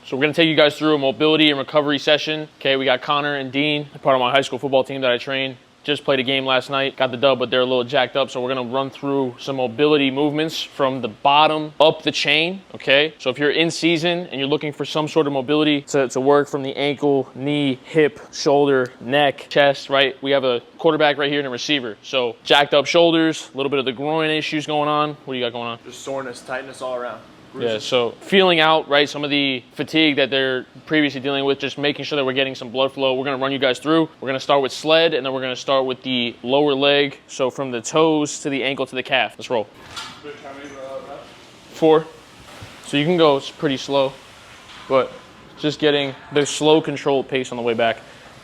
So we're gonna take you guys through a mobility and recovery session. Okay, we got Connor and Dean, part of my high school football team that I train. Just played a game last night, got the dub, but they're a little jacked up. So we're gonna run through some mobility movements from the bottom up the chain, okay? So if you're in season and you're looking for some sort of mobility to work from the ankle, knee, hip, shoulder, neck, chest, right? We have a quarterback right here and a receiver. So jacked up shoulders, a little bit of the groin issues going on. What do you got going on? Just soreness, tightness all around. Yeah, so feeling out, right, some of the fatigue that they're previously dealing with, just making sure that we're getting some blood flow. We're gonna run you guys through. We're gonna start with sled, and then we're gonna start with the lower leg. So from the toes to the ankle to the calf. Let's roll. 4. So you can go pretty slow, but just getting the slow controlled pace on the way back.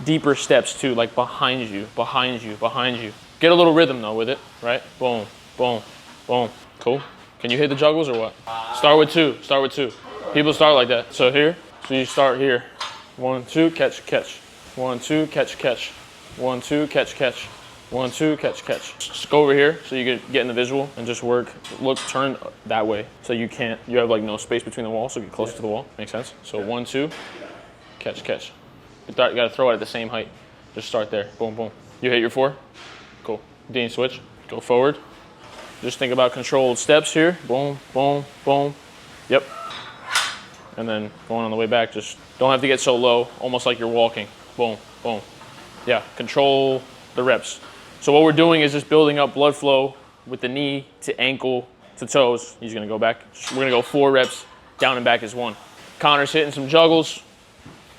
Deeper steps too, like behind you, behind you, behind you. Get a little rhythm though with it, right? Boom, boom, boom. Cool. Can you hit the juggles or what? Start with 2. Start with 2. People start like that. So here. So you start here. 1, 2, catch, catch. 1, 2, catch, catch. 1, 2, catch, catch. 1, 2, catch, catch. Just go over here so you can get in the visual and just work. Look, turn that way so you have like no space between the walls, so get closer to the wall. Makes sense? So 1, 2, catch, catch. You gotta throw it at the same height. Just start there. Boom, boom. You hit your 4? Cool. Dean, switch. Go forward. Just think about controlled steps here. Boom, boom, boom. Yep. And then going on the way back, just don't have to get so low, almost like you're walking. Boom, boom. Yeah, control the reps. So what we're doing is just building up blood flow with the knee to ankle to toes. He's gonna go back. We're gonna go 4 reps, down and back is 1. Connor's hitting some juggles.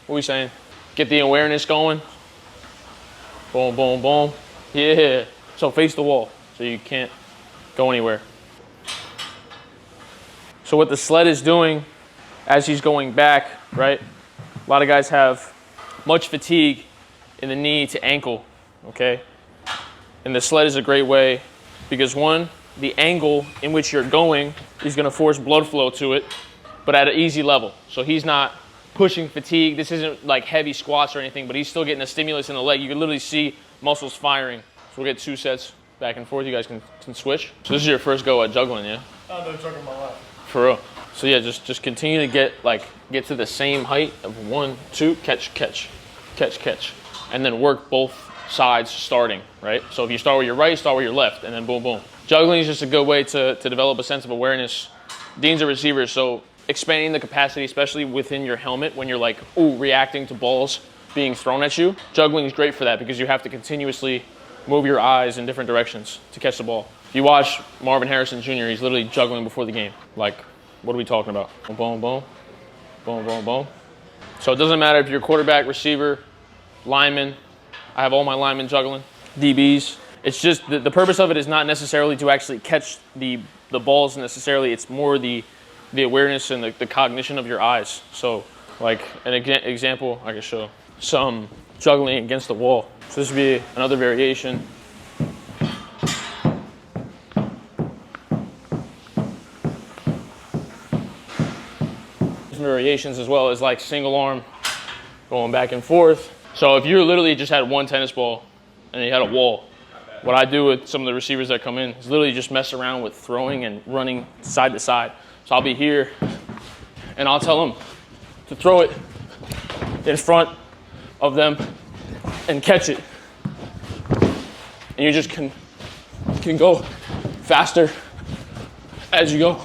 What are we saying? Get the awareness going. Boom, boom, boom. Yeah. So face the wall so you can't go anywhere. So what the sled is doing as he's going back, right? A lot of guys have much fatigue in the knee to ankle, okay? And the sled is a great way because 1, the angle in which you're going is gonna force blood flow to it, but at an easy level. So he's not pushing fatigue. This isn't like heavy squats or anything, but he's still getting a stimulus in the leg. You can literally see muscles firing. So we'll get 2 sets back and forth. You guys can switch. So this is your first go at juggling, yeah? I've been juggling my life. For real. So yeah, just continue to get to the same height of 1, 2, catch, catch, catch, catch, and then work both sides starting, right? So if you start with your right, start with your left, and then boom, boom. Juggling is just a good way to develop a sense of awareness. Dean's a receiver, so expanding the capacity, especially within your helmet when you're like, ooh, reacting to balls being thrown at you. Juggling is great for that because you have to continuously move your eyes in different directions to catch the ball. You watch Marvin Harrison Jr., he's literally juggling before the game. Like, what are we talking about? Boom, boom, boom, boom, boom, boom. So it doesn't matter if you're quarterback, receiver, lineman. I have all my linemen juggling, DBs. It's just, the purpose of it is not necessarily to actually catch the balls necessarily. It's more the awareness and the cognition of your eyes. So like an example, I can show some juggling against the wall. So this would be another variation. Variations as well as like single arm going back and forth. So if you literally just had 1 tennis ball and you had a wall, what I do with some of the receivers that come in is literally just mess around with throwing and running side to side. So I'll be here and I'll tell them to throw it in front of them and catch it. And you just can go faster as you go.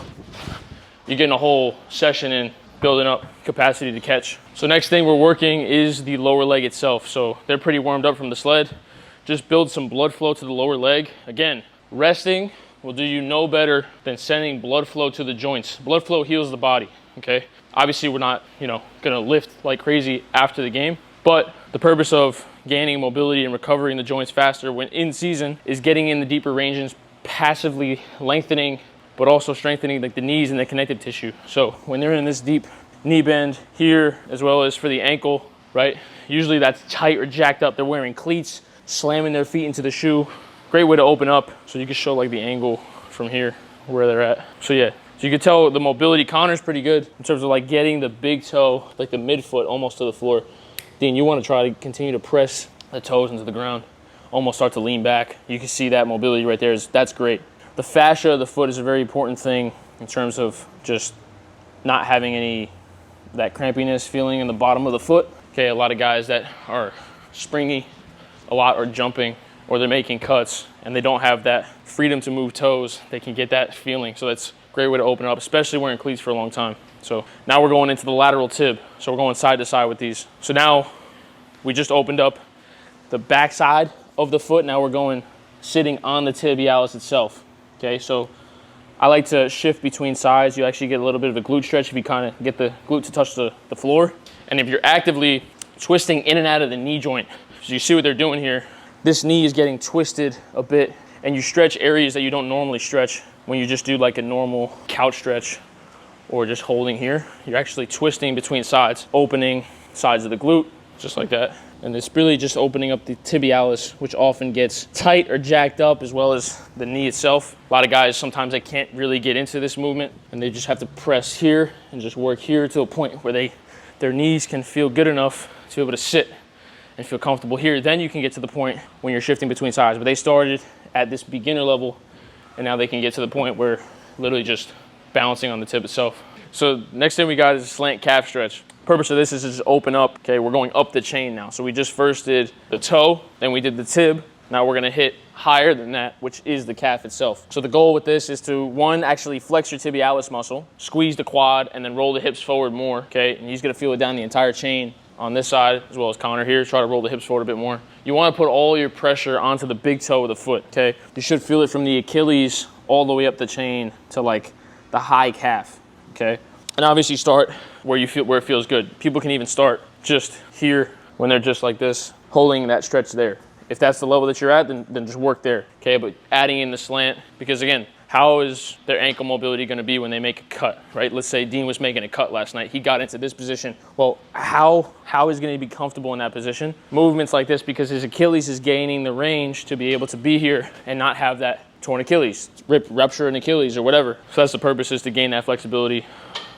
You're getting a whole session in building up capacity to catch. So next thing we're working is the lower leg itself. So they're pretty warmed up from the sled. Just build some blood flow to the lower leg. Again, resting will do you no better than sending blood flow to the joints. Blood flow heals the body, okay? Obviously we're not, gonna lift like crazy after the game, but the purpose of gaining mobility and recovering the joints faster when in season is getting in the deeper ranges, passively lengthening but also strengthening like the knees and the connective tissue. So when they're in this deep knee bend here, as well as for the ankle, right? Usually that's tight or jacked up. They're wearing cleats, slamming their feet into the shoe. Great way to open up. So you can show like the angle from here, where they're at. So yeah, so you can tell the mobility. Connor's pretty good in terms of like getting the big toe, like the midfoot almost to the floor. Dean, you wanna try to continue to press the toes into the ground, almost start to lean back. You can see that mobility right there, that's great. The fascia of the foot is a very important thing in terms of just not having any that crampiness feeling in the bottom of the foot. Okay, a lot of guys that are springy, a lot are jumping, or they're making cuts, and they don't have that freedom to move toes. They can get that feeling. So that's a great way to open up, especially wearing cleats for a long time. So now we're going into the lateral tib. So we're going side to side with these. So now we just opened up the back side of the foot. Now we're going sitting on the tibialis itself. Okay, so I like to shift between sides. You actually get a little bit of a glute stretch if you kind of get the glute to touch the floor. And if you're actively twisting in and out of the knee joint, so you see what they're doing here, this knee is getting twisted a bit, and you stretch areas that you don't normally stretch when you just do like a normal couch stretch or just holding here. You're actually twisting between sides, opening sides of the glute, just like that. And it's really just opening up the tibialis, which often gets tight or jacked up, as well as the knee itself. A lot of guys, sometimes they can't really get into this movement, and they just have to press here and just work here to a point where their knees can feel good enough to be able to sit and feel comfortable here. Then you can get to the point when you're shifting between sides. But they started at this beginner level, and now they can get to the point where literally just balancing on the tip itself. So next thing we got is a slant calf stretch. Purpose of this is to just open up. Okay, we're going up the chain now. So we just first did the toe, then we did the tib. Now we're gonna hit higher than that, which is the calf itself. So the goal with this is to, one, actually flex your tibialis muscle, squeeze the quad, and then roll the hips forward more, okay? And he's gonna feel it down the entire chain on this side, as well as Connor here. Try to roll the hips forward a bit more. You wanna put all your pressure onto the big toe of the foot, okay? You should feel it from the Achilles all the way up the chain to like the high calf, okay? And obviously start where it feels good. People can even start just here when they're just like this, holding that stretch there. If that's the level that you're at, then just work there, okay? But adding in the slant, because again, how is their ankle mobility gonna be when they make a cut, right? Let's say Dean was making a cut last night. He got into this position. Well, how is he gonna be comfortable in that position? Movements like this, because his Achilles is gaining the range to be able to be here and not have that torn Achilles, rupture an Achilles or whatever. So that's the purpose, is to gain that flexibility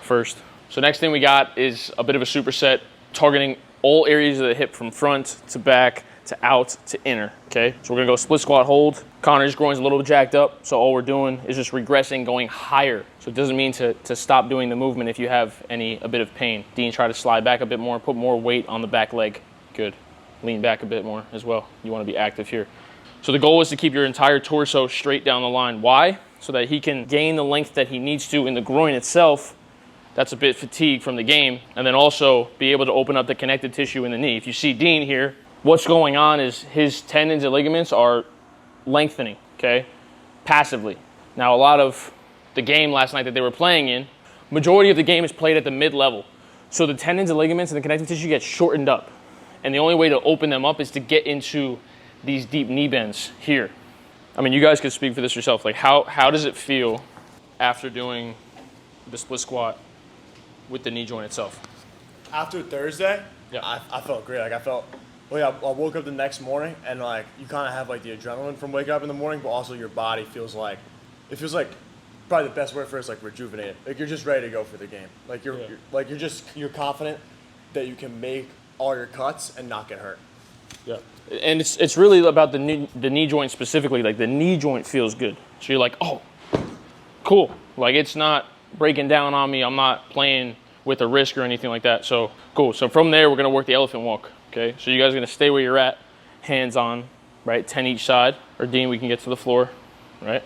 first. So next thing we got is a bit of a superset, targeting all areas of the hip from front to back to out to inner, okay? So we're gonna go split squat hold. Connor's groin's a little jacked up, so all we're doing is just regressing, going higher. So it doesn't mean to stop doing the movement if you have a bit of pain. Dean, try to slide back a bit more, put more weight on the back leg. Good. Lean back a bit more as well. You wanna be active here. So the goal is to keep your entire torso straight down the line. Why? So that he can gain the length that he needs to in the groin itself. That's a bit fatigued from the game, and then also be able to open up the connective tissue in the knee. If you see Dean here, what's going on is his tendons and ligaments are lengthening, okay, passively. Now, a lot of the game last night that they were playing in, majority of the game is played at the mid-level. So the tendons and ligaments and the connective tissue get shortened up. And the only way to open them up is to get into these deep knee bends here. I mean, you guys could speak for this yourself. Like, how does it feel after doing the split squat with the knee joint itself? After Thursday, Yeah. I felt great. Like, I woke up the next morning, and like you kind of have like the adrenaline from waking up in the morning, but also your body feels like probably the best word for it is like rejuvenated. Like you're just ready to go for the game. Like you're confident that you can make all your cuts and not get hurt. Yeah. And it's really about the knee joint specifically. Like the knee joint feels good. So you're like, oh, cool. Like it's not breaking down on me. I'm not playing with a risk or anything like that. So cool. So from there, we're gonna work the elephant walk. Okay. So you guys are gonna stay where you're at, hands on, right? 10 each side. Or Dean, we can get to the floor, right?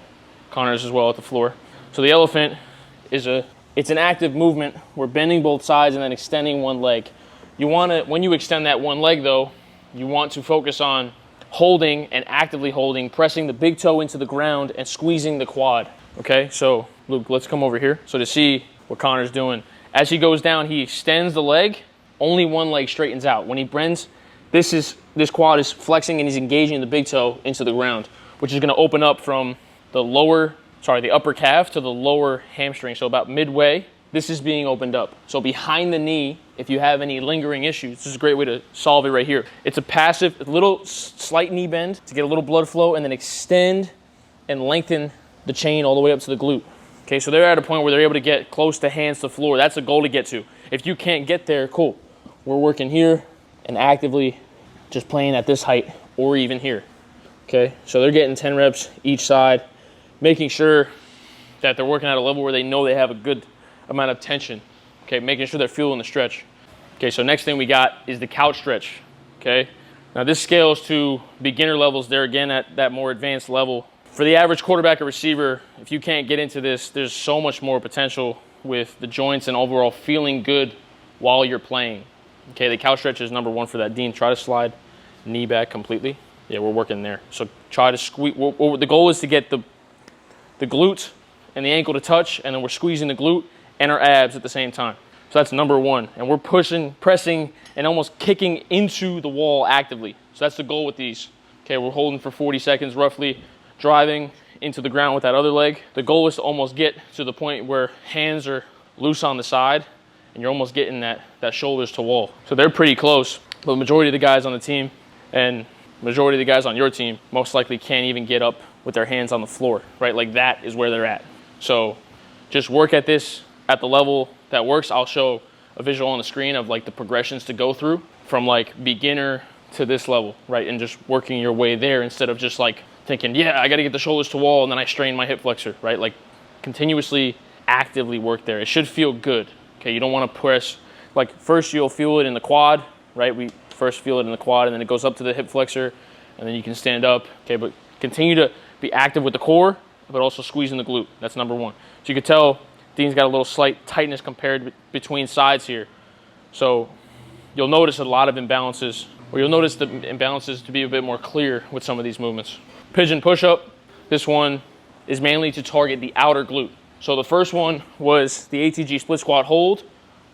Connor's as well at the floor. So the elephant is it's an active movement. We're bending both sides and then extending one leg. You wanna, when you extend that one leg though, you want to focus on holding and actively holding, pressing the big toe into the ground and squeezing the quad. Okay, so Luke, let's come over here. So to see what Connor's doing, as he goes down, he extends the leg, only one leg straightens out. When he bends, this quad is flexing and he's engaging the big toe into the ground, which is gonna open up from the upper calf to the lower hamstring. So about midway, this is being opened up. So behind the knee, if you have any lingering issues, this is a great way to solve it right here. It's a passive, little slight knee bend to get a little blood flow and then extend and lengthen the chain all the way up to the glute. Okay, so they're at a point where they're able to get close to hands to floor. That's a goal to get to. If you can't get there, cool. We're working here and actively just playing at this height or even here. Okay, so they're getting 10 reps each side, making sure that they're working at a level where they know they have a good amount of tension Okay, making sure they're feeling the stretch. Okay, so next thing we got is the couch stretch. Okay, now this scales to beginner levels. They're again at that more advanced level. For the average quarterback or receiver, if you can't get into this, there's so much more potential with the joints and overall feeling good while you're playing. Okay, the couch stretch is number one for that. Dean, try to slide knee back completely. Yeah, we're working there. So try to squeeze. The goal is to get the glute and the ankle to touch, and then we're squeezing the glute and our abs at the same time. So that's number one. And we're pushing, pressing, and almost kicking into the wall actively. So that's the goal with these. Okay, we're holding for 40 seconds roughly, driving into the ground with that other leg. The goal is to almost get to the point where hands are loose on the side and you're almost getting that shoulders to wall. So they're pretty close, but the majority of the guys on the team and majority of the guys on your team most likely can't even get up with their hands on the floor, right? Like that is where they're at. So just work at this at the level that works. I'll show a visual on the screen of like the progressions to go through from like beginner to this level, right? And just working your way there instead of just like thinking, yeah, I got to get the shoulders to wall and then I strain my hip flexor, right? Like continuously, actively work there. It should feel good, okay? You don't want to press, like first you'll feel it in the quad, right? We first feel it in the quad and then it goes up to the hip flexor and then you can stand up, okay? But continue to be active with the core, but also squeezing the glute. That's number one. So you can tell Dean's got a little slight tightness compared between sides here. So you'll notice a lot of imbalances, or you'll notice the imbalances to be a bit more clear with some of these movements. Pigeon push-up, this one is mainly to target the outer glute. So the first one was the ATG split squat hold,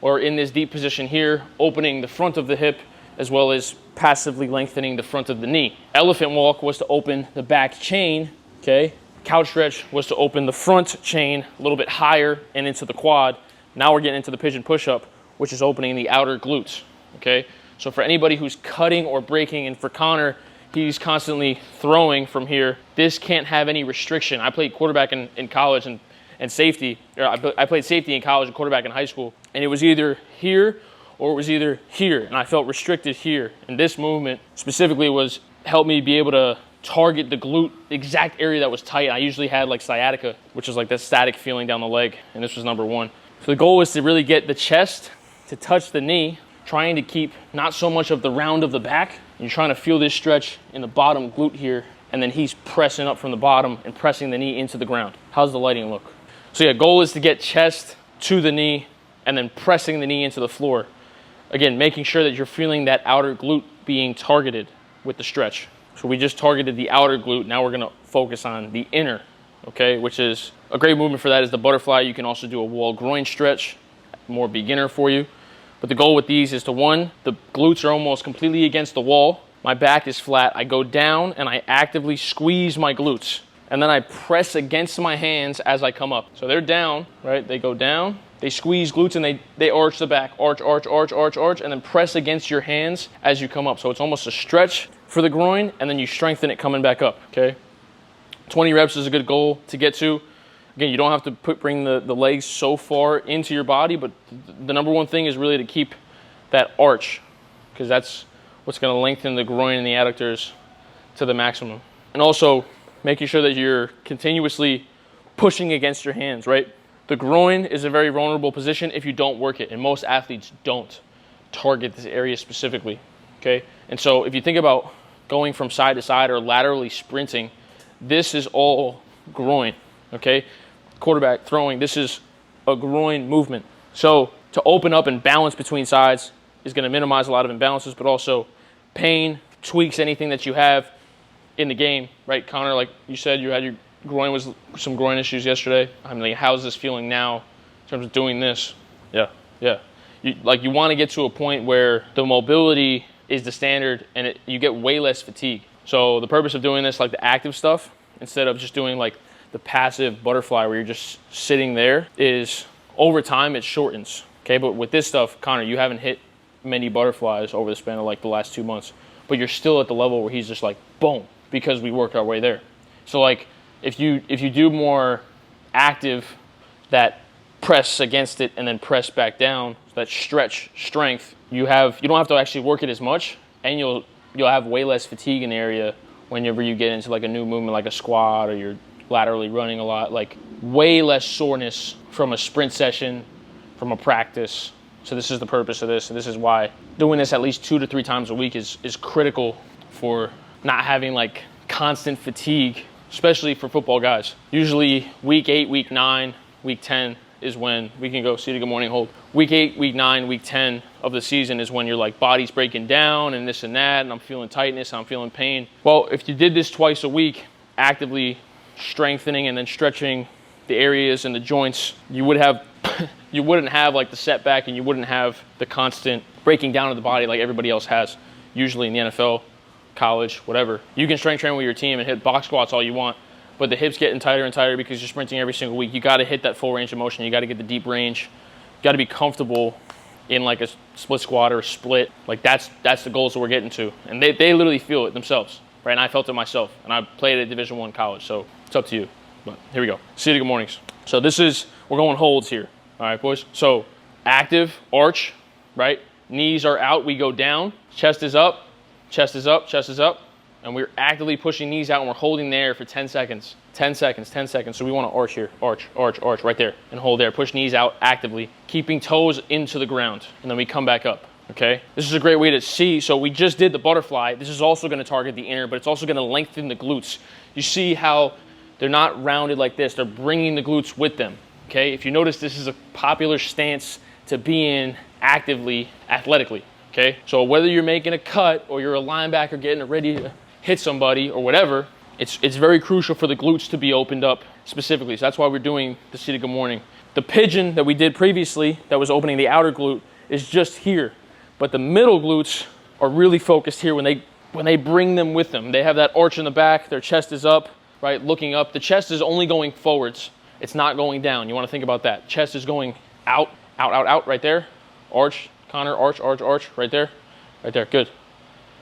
or in this deep position here, opening the front of the hip as well as passively lengthening the front of the knee. Elephant walk was to open the back chain, okay? Couch stretch was to open the front chain a little bit higher and into the quad. Now we're getting into the pigeon push-up, which is opening the outer glutes, okay? So for anybody who's cutting or breaking, and for Connor, he's constantly throwing from here, this can't have any restriction. I played quarterback in college and safety. I played safety in college and quarterback in high school, and it was either here or it was either here, and I felt restricted here. And this movement specifically was helped me be able to target the glute, the exact area that was tight. I usually had like sciatica, which is like that static feeling down the leg, and this was number one. So the goal was to really get the chest to touch the knee, trying to keep not so much of the round of the back. You're trying to feel this stretch in the bottom glute here, and then he's pressing up from the bottom and pressing the knee into the ground. How's the lighting look? So yeah, goal is to get chest to the knee and then pressing the knee into the floor. Again, making sure that you're feeling that outer glute being targeted with the stretch. So we just targeted the outer glute. Now we're gonna focus on the inner, okay? Which is a great movement for that is the butterfly. You can also do a wall groin stretch, more beginner for you. But the goal with these is to, one, the glutes are almost completely against the wall. My back is flat. I go down and I actively squeeze my glutes. And then I press against my hands as I come up. So they're down, right? They go down, they squeeze glutes and they arch the back. Arch, arch, arch, arch, arch, and then press against your hands as you come up. So it's almost a stretch for the groin and then you strengthen it coming back up, okay? 20 reps is a good goal to get to. Again, you don't have to bring the legs so far into your body, but the number one thing is really to keep that arch, because that's what's going to lengthen the groin and the adductors to the maximum. And also making sure that you're continuously pushing against your hands, right? The groin is a very vulnerable position if you don't work it, and most athletes don't target this area specifically, okay? And so if you think about going from side to side or laterally sprinting, this is all groin, okay? Quarterback throwing, this is a groin movement. So to open up and balance between sides is going to minimize a lot of imbalances, but also pain, tweaks, anything that you have in the game, right? Connor, like you said, you had your groin was some groin issues yesterday. I mean, like, how's this feeling now in terms of doing this? Yeah. You want to get to a point where the mobility is the standard and you get way less fatigue. So the purpose of doing this, like the active stuff, instead of just doing like the passive butterfly where you're just sitting there, is over time it shortens, okay? But with this stuff, Connor, you haven't hit many butterflies over the span of like the last 2 months, but you're still at the level where he's just like, boom, because we worked our way there. So like if you do more active, that press against it and then press back down, that stretch strength, you don't have to actually work it as much, and you'll have way less fatigue in the area whenever you get into like a new movement like a squat or you're laterally running a lot, like way less soreness from a sprint session from a practice. So this is the purpose of this, and this is why doing this at least 2 to 3 times a week is critical for not having like constant fatigue, especially for football guys. Usually week 8, week 9, week 10 is when we can go see the good morning hold. Week 8, week 9, week 10 of the season is when your like body's breaking down and this and that, and I'm feeling tightness, I'm feeling pain. Well, if you did this twice a week, actively strengthening and then stretching the areas and the joints, you wouldn't have like the setback, and you wouldn't have the constant breaking down of the body like everybody else has, usually in the NFL, college, whatever. You can strength train with your team and hit box squats all you want, but the hips getting tighter and tighter because you're sprinting every single week. You got to hit that full range of motion. You got to get the deep range. You got to be comfortable in like a split squat or a split. Like that's the goals that we're getting to, and they literally feel it themselves, right? And I felt it myself, and I played at Division I college, so it's up to you. But here we go. See you good mornings. So we're going holds here. All right, boys. So active arch, right? Knees are out. We go down. Chest is up. Chest is up. Chest is up. And we're actively pushing knees out, and we're holding there for 10 seconds. 10 seconds, 10 seconds. So we want to arch here. Arch, arch, arch, right there. And hold there. Push knees out actively, keeping toes into the ground. And then we come back up. Okay? This is a great way to see. So we just did the butterfly. This is also going to target the inner, but it's also going to lengthen the glutes. You see how they're not rounded like this. They're bringing the glutes with them. Okay? If you notice, this is a popular stance to be in actively, athletically. Okay? So whether you're making a cut or you're a linebacker getting ready to hit somebody or whatever, it's very crucial for the glutes to be opened up specifically. So that's why we're doing the seated good morning. The pigeon that we did previously that was opening the outer glute is just here. But the middle glutes are really focused here when they bring them with them. They have that arch in the back, their chest is up, right, looking up. The chest is only going forwards. It's not going down. You want to think about that. Chest is going out, out, out, out, right there. Arch, Connor, arch, arch, arch, right there. Right there, good.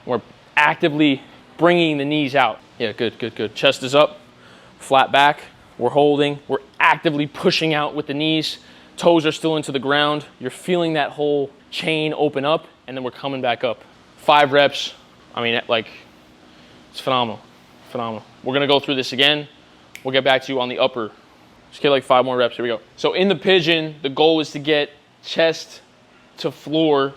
We're actively bringing the knees out. Yeah, good, good, good. Chest is up, flat back. We're holding. We're actively pushing out with the knees. Toes are still into the ground. You're feeling that whole chain open up, and then we're coming back up. 5 reps. I mean, like, it's phenomenal, phenomenal. We're going to go through this again. We'll get back to you on the upper. Just get like 5 more reps. Here we go. So in the pigeon, the goal is to get chest to floor,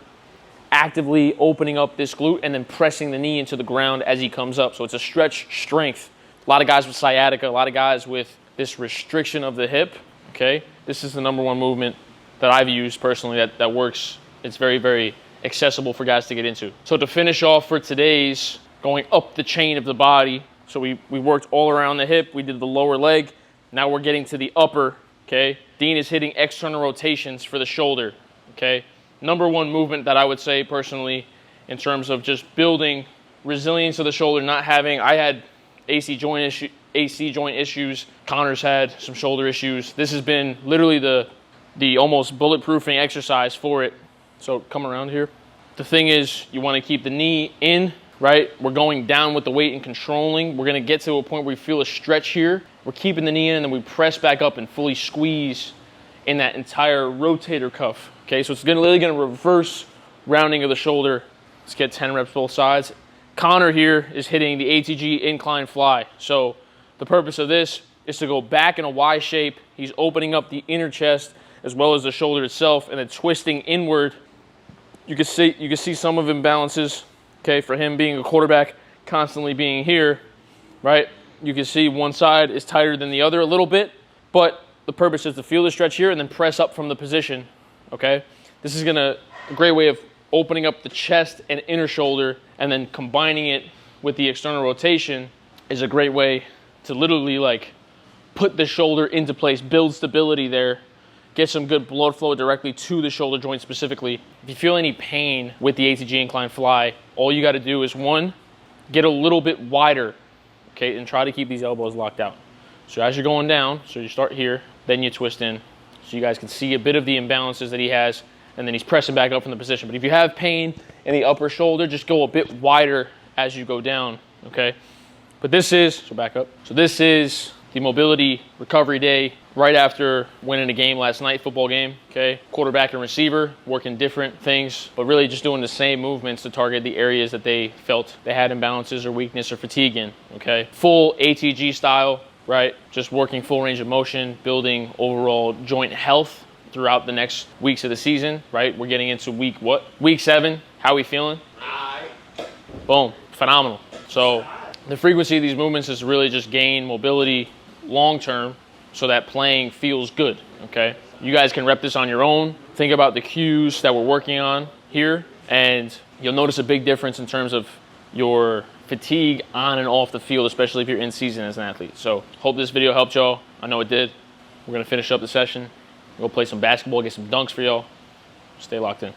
actively opening up this glute and then pressing the knee into the ground as he comes up. So it's a stretch strength. A lot of guys with sciatica, a lot of guys with this restriction of the hip, okay? This is the number 1 movement that I've used personally that works. It's very, very accessible for guys to get into. So to finish off for today's going up the chain of the body, so we worked all around the hip, we did the lower leg, now we're getting to the upper, okay? Dean is hitting external rotations for the shoulder, okay? Number 1 movement that I would say personally in terms of just building resilience of the shoulder, not having, I had AC joint issues, Connor's had some shoulder issues. This has been literally the almost bulletproofing exercise for it. So come around here. The thing is, you want to keep the knee in, right? We're going down with the weight and controlling. We're going to get to a point where we feel a stretch here. We're keeping the knee in, and then we press back up and fully squeeze in that entire rotator cuff. Okay, so it's literally going to reverse rounding of the shoulder. Let's get 10 reps both sides. Connor here is hitting the ATG incline fly. So the purpose of this is to go back in a Y shape. He's opening up the inner chest as well as the shoulder itself, and then twisting inward. You can see some of imbalances, okay, for him being a quarterback, constantly being here, right? You can see one side is tighter than the other a little bit, but the purpose is to feel the stretch here and then press up from the position, okay? This is a great way of opening up the chest and inner shoulder, and then combining it with the external rotation is a great way to literally like put the shoulder into place, build stability there, get some good blood flow directly to the shoulder joint specifically. If you feel any pain with the ATG incline fly, all you got to do is 1, get a little bit wider, okay, and try to keep these elbows locked out. So as you're going down, so you start here, then you twist in, so you guys can see a bit of the imbalances that he has, and then he's pressing back up from the position. But if you have pain in the upper shoulder, just go a bit wider as you go down, okay? But this is, so back up. So this is the mobility recovery day right after winning a game last night, football game, okay? Quarterback and receiver working different things, but really just doing the same movements to target the areas that they felt they had imbalances or weakness or fatigue in, okay? Full ATG style, right? Just working full range of motion, building overall joint health, throughout the next weeks of the season, right? We're getting into week 7. How we feeling? Boom, phenomenal. So the frequency of these movements is really just gain mobility long term so that playing feels good, okay? You guys can rep this on your own. Think about the cues that we're working on here, and you'll notice a big difference in terms of your fatigue on and off the field, especially if you're in season as an athlete. So hope this video helped y'all. I know it did. We're gonna finish up the session. We'll play some basketball, get some dunks for y'all. Stay locked in.